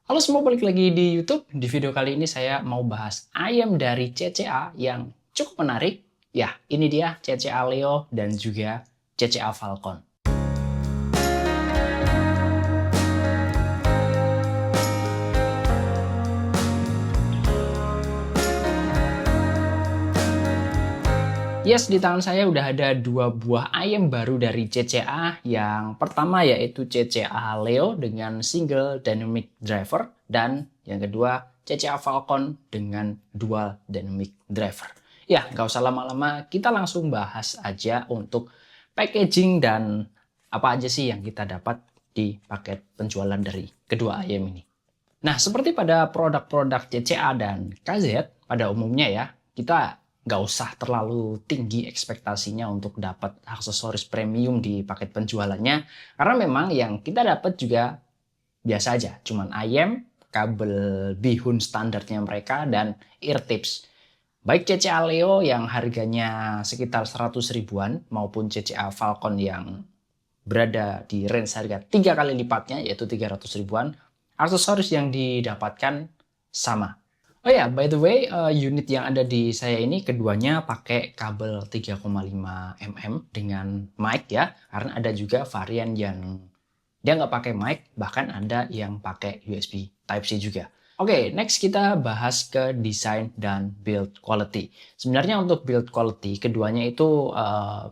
Halo semua, balik lagi di YouTube. Di video kali ini saya mau bahas ayam dari CCA yang cukup menarik. Ya, ini dia CCA Leo dan juga CCA Falcon. Yes, di tangan saya udah ada dua buah ayam baru dari CCA. Yang pertama yaitu CCA Leo dengan single dynamic driver. Dan yang kedua CCA Falcon dengan dual dynamic driver. Ya, nggak usah lama-lama, kita langsung bahas aja untuk packaging dan apa aja sih yang kita dapat di paket penjualan dari kedua ayam ini. Nah, seperti pada produk-produk CCA dan KZ, pada umumnya ya, kita nggak usah terlalu tinggi ekspektasinya untuk dapat aksesoris premium di paket penjualannya. Karena memang yang kita dapat juga biasa aja, cuman ayam, kabel bihun standarnya mereka, dan ear tips. Baik CCA Leo yang harganya sekitar 100 ribuan maupun CCA Falcon yang berada di range harga 3 kali lipatnya yaitu 300 ribuan, aksesoris yang didapatkan sama. Oh ya, by the way, unit yang ada di saya ini keduanya pakai kabel 3,5 mm dengan mic ya, karena ada juga varian yang dia nggak pakai mic, bahkan ada yang pakai USB Type-C juga. Oke, next kita bahas ke desain dan build quality. Sebenarnya untuk build quality, keduanya itu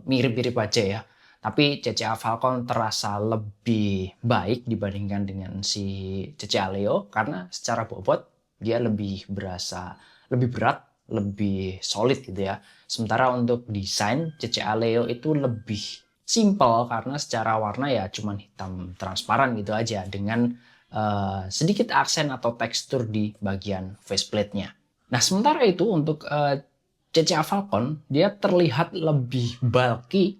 mirip-mirip aja ya. Tapi CCA Falcon terasa lebih baik dibandingkan dengan si CCA Leo, karena secara bobot dia lebih berasa lebih berat, lebih solid gitu ya. Sementara untuk desain CCA Leo itu lebih simple karena secara warna ya cuman hitam transparan gitu aja dengan sedikit aksen atau tekstur di bagian faceplate-nya. Nah, sementara itu untuk CCA Falcon dia terlihat lebih bulky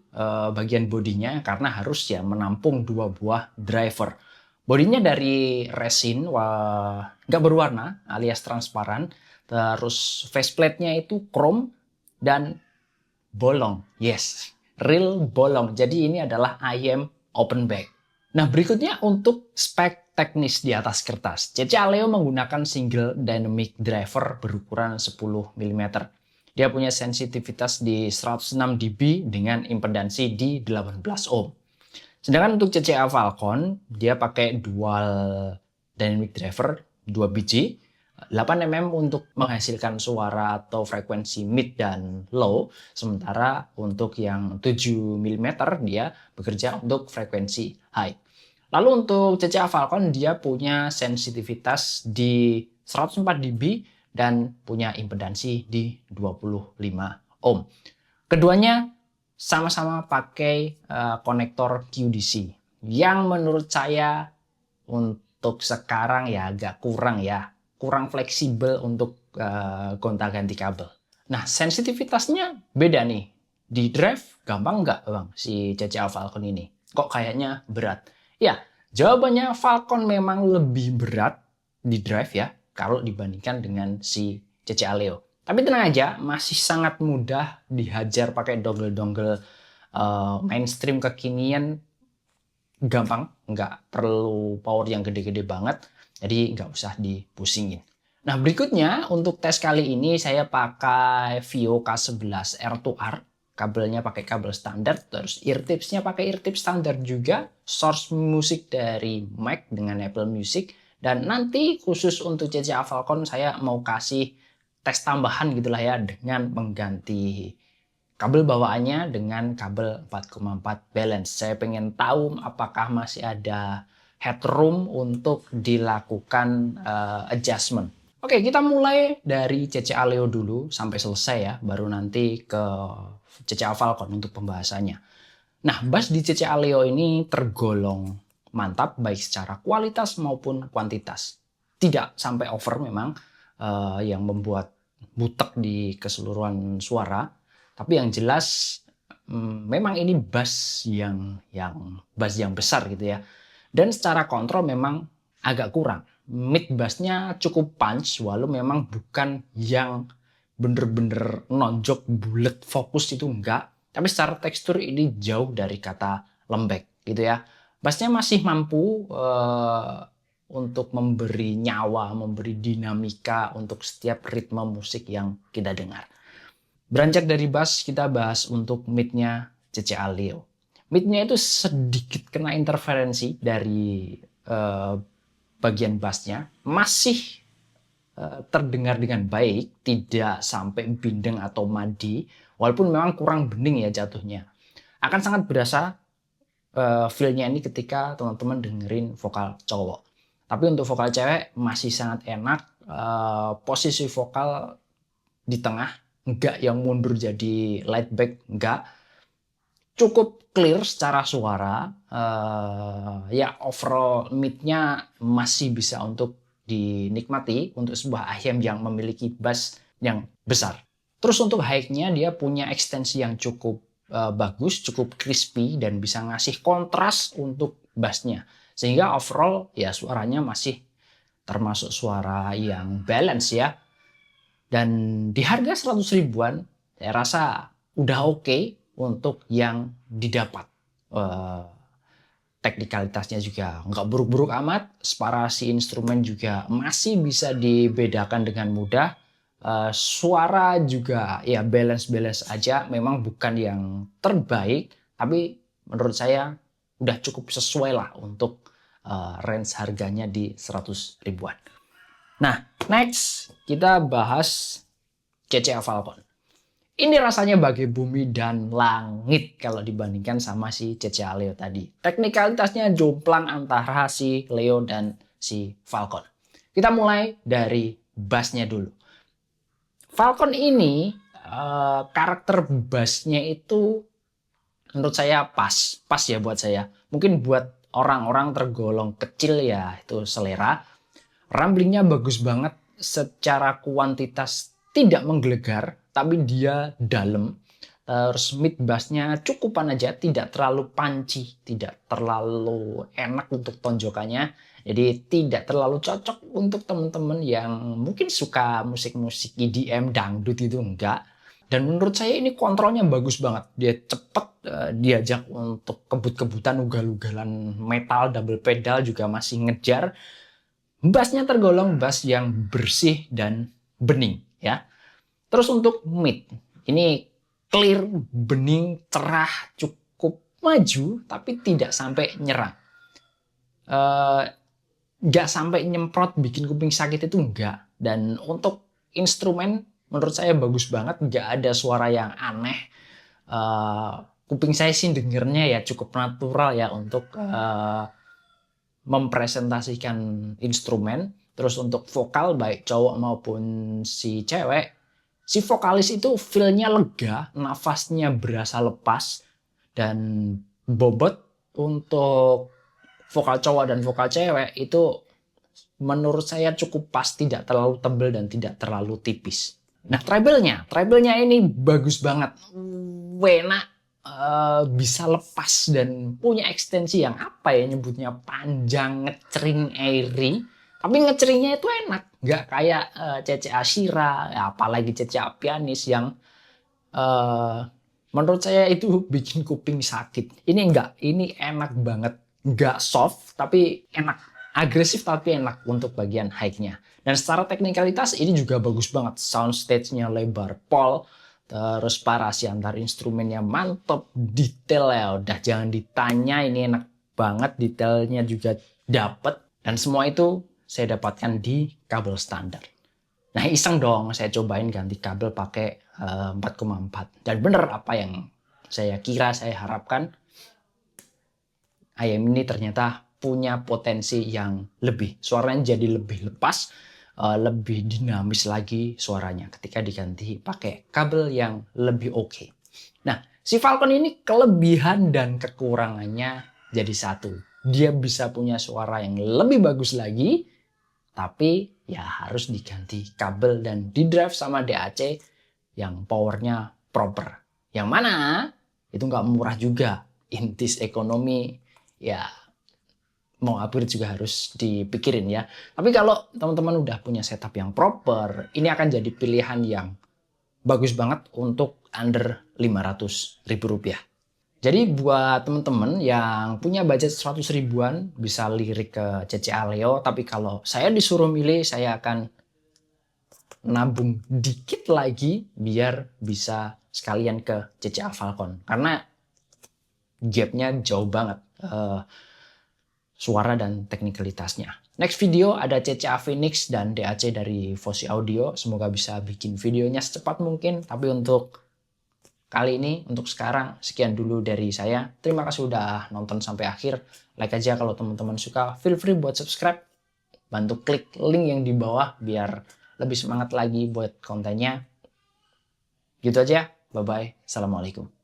bagian bodinya karena harus ya menampung dua buah driver. Bodinya dari resin nggak berwarna alias transparan. Terus faceplate-nya itu chrome dan bolong. Yes, real bolong. Jadi ini adalah ayam open back. Nah, berikutnya untuk spek teknis di atas kertas. CCA Leo menggunakan single dynamic driver berukuran 10 mm. Dia punya sensitivitas di 106 dB dengan impedansi di 18 ohm. Sedangkan untuk CCA Falcon, dia pakai dual dynamic driver, 2 biji, 8 mm untuk menghasilkan suara atau frekuensi mid dan low, sementara untuk yang 7 mm dia bekerja untuk frekuensi high. Lalu untuk CCA Falcon dia punya sensitivitas di 104 dB dan punya impedansi di 25 ohm. Keduanya sama-sama pakai konektor QDC yang menurut saya untuk sekarang ya agak kurang fleksibel untuk gonta-ganti kabel. Nah, sensitivitasnya beda nih. Di drive gampang nggak bang si CCA Falcon ini? Kok kayaknya berat? Ya, jawabannya Falcon memang lebih berat di drive ya kalau dibandingkan dengan si CCA Leo. Tapi tenang aja, masih sangat mudah dihajar pakai dongle-dongle mainstream kekinian, gampang, nggak perlu power yang gede-gede banget, jadi nggak usah dipusingin. Nah, berikutnya untuk tes kali ini saya pakai Vio K11 R2R, kabelnya pakai kabel standar, terus ear tipsnya pakai ear tips standar juga, source musik dari Mac dengan Apple Music, dan nanti khusus untuk CCA Falcon saya mau kasih tes tambahan gitulah ya dengan mengganti kabel bawaannya dengan kabel 4,4 balance. Saya pengen tahu apakah masih ada headroom untuk dilakukan adjustment. Oke, kita mulai dari CCA Leo dulu sampai selesai ya, baru nanti ke CCA Falcon untuk pembahasannya. Nah, bass di CCA Leo ini tergolong mantap baik secara kualitas maupun kuantitas. Tidak sampai over memang yang membuat butek di keseluruhan suara, tapi yang jelas memang ini bass yang besar gitu ya. Dan secara kontrol memang agak kurang. Mid bassnya cukup punch walau memang bukan yang bener-bener nonjok bulat fokus itu enggak, tapi secara tekstur ini jauh dari kata lembek gitu ya. Bassnya masih mampu untuk memberi nyawa, memberi dinamika untuk setiap ritme musik yang kita dengar. Beranjak dari bass, kita bahas untuk mid-nya CCA Leo. Mid-nya itu sedikit kena interferensi dari bagian bassnya, masih terdengar dengan baik, tidak sampai bindeng atau madi, walaupun memang kurang bening ya jatuhnya. Akan sangat berasa feel-nya ini ketika teman-teman dengerin vokal cowok. Tapi untuk vokal cewek masih sangat enak, posisi vokal di tengah, enggak yang mundur jadi light back, enggak. Cukup clear secara suara, ya overall mid-nya masih bisa untuk dinikmati untuk sebuah IM yang memiliki bass yang besar. Terus untuk high-nya dia punya ekstensi yang cukup bagus, cukup crispy dan bisa ngasih kontras untuk bassnya. Sehingga overall ya suaranya masih termasuk suara yang balance ya. Dan di harga 100 ribuan saya rasa udah oke untuk yang didapat. Teknikalitasnya juga nggak buruk-buruk amat, separasi instrumen juga masih bisa dibedakan dengan mudah, suara juga ya balance aja, memang bukan yang terbaik, tapi menurut saya udah cukup sesuai lah untuk range harganya di 100 ribuan. Nah, next kita bahas CCA Falcon. Ini rasanya bagai bumi dan langit kalau dibandingkan sama si CCA Leo tadi. Teknikalitasnya jomplang antara si Leo dan si Falcon. Kita mulai dari bassnya dulu. Falcon ini karakter bassnya itu menurut saya pas ya buat saya. Mungkin buat orang-orang tergolong kecil ya itu selera. Rumblingnya bagus banget, secara kuantitas tidak menggelegar, tapi dia dalam. Terus mid bassnya cukupan aja, tidak terlalu punchy, tidak terlalu enak untuk tonjokannya. Jadi tidak terlalu cocok untuk teman-teman yang mungkin suka musik-musik EDM, dangdut itu enggak. Dan menurut saya ini kontrolnya bagus banget. Dia cepet, diajak untuk kebut-kebutan, ugal-ugalan metal, double pedal juga masih ngejar. Bassnya tergolong bass yang bersih dan bening ya. Terus untuk mid, ini clear, bening, cerah, cukup maju, tapi tidak sampai nyerang. Nggak sampai nyemprot, bikin kuping sakit itu enggak. Dan untuk instrumen, menurut saya bagus banget, nggak ada suara yang aneh. Kuping saya sih dengernya ya cukup natural ya untuk mempresentasikan instrumen. Terus untuk vokal, baik cowok maupun si cewek, si vokalis itu feel-nya lega, nafasnya berasa lepas, dan bobot untuk vokal cowok dan vokal cewek itu menurut saya cukup pas, tidak terlalu tebal dan tidak terlalu tipis. Nah, treble-nya ini bagus banget, wena, bisa lepas dan punya ekstensi yang apa ya nyebutnya, panjang, ngecering, airy. Tapi ngeceringnya itu enak, nggak kayak CCA Shira, ya, apalagi CCA Pianis yang menurut saya itu bikin kuping sakit. Ini enggak, ini enak banget, nggak soft tapi enak, agresif tapi enak untuk bagian high-nya. Dan secara teknikalitas ini juga bagus banget, soundstage-nya lebar pol, terus parasi antar instrumennya mantep, detail ya udah jangan ditanya, ini enak banget, detailnya juga dapet, dan semua itu saya dapatkan di kabel standar. Nah, iseng dong saya cobain ganti kabel pakai 4,4. Dan bener apa yang saya kira, saya harapkan. IM ini ternyata punya potensi yang lebih. Suaranya jadi lebih lepas, lebih dinamis lagi suaranya ketika diganti pakai kabel yang lebih oke. Nah, si Falcon ini kelebihan dan kekurangannya jadi satu. Dia bisa punya suara yang lebih bagus lagi, tapi ya harus diganti kabel dan di drive sama DAC yang powernya proper. Yang mana itu nggak murah juga. Intis ekonomi ya mau upgrade juga harus dipikirin ya. Tapi kalau teman-teman udah punya setup yang proper, ini akan jadi pilihan yang bagus banget untuk under 500 ribu rupiah. Jadi buat temen-temen yang punya budget 100 ribuan bisa lirik ke CCA Leo, tapi kalau saya disuruh milih saya akan nabung dikit lagi biar bisa sekalian ke CCA Falcon karena gapnya jauh banget suara dan teknikalitasnya. Next video ada CCA Phoenix dan DAC dari Fosi Audio. Semoga bisa bikin videonya secepat mungkin. Tapi untuk kali ini, untuk sekarang, sekian dulu dari saya. Terima kasih udah nonton sampai akhir. Like aja kalau teman-teman suka. Feel free buat subscribe. Bantu klik link yang di bawah biar lebih semangat lagi buat kontennya. Gitu aja. Bye-bye. Assalamualaikum.